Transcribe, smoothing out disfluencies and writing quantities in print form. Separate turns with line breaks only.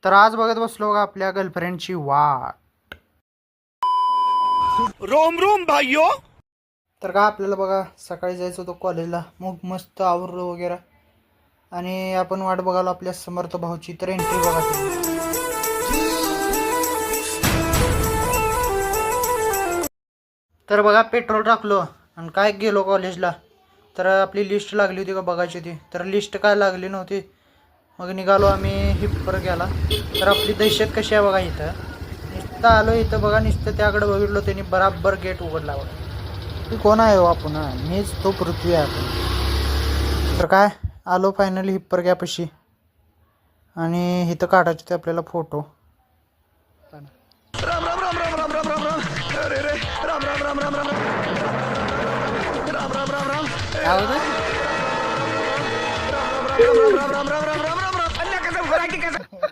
तर आज बघत बसलो बघा आपल्या गर्लफ्रेंडची वाट.
रोम रोम भाइयों.
तर का आपल्याला बघा सकाळी जायचं होतं कॉलेजला, मग मस्त आवरलो वगैरे आणि आपण वाट बघालो आपल्या समर्थ भाऊची. तर एंट्री बघा तुम्ही. तर बघा पेट्रोल टाकलो आणि काय गेलो कॉलेजला. तर आपली लिस्ट लागली होती का बघायची होती, तर लिस्ट काय लागली नव्हती. मग निघालो आम्ही हिप्पर गेला. तर आपली दहशत कशी आहे बघा इथं. नुसतं आलो इथं बघा, नुसतं त्याकडे बघितलो त्यांनी बराबर गेट उघडला बघा. ती कोण आहे हो आपण, मीच तो पृथ्वी आहे आपण. तर काय आलो फायनली हिप्पर गॅपशी आणि इथं काढायचे ते आपल्याला फोटो.
राम राम राम राम राम राम राम राम. अरे रे राम राम राम राम राम राम राम राम राम राम.
काय होतं?
राम राम राम राम राम राम.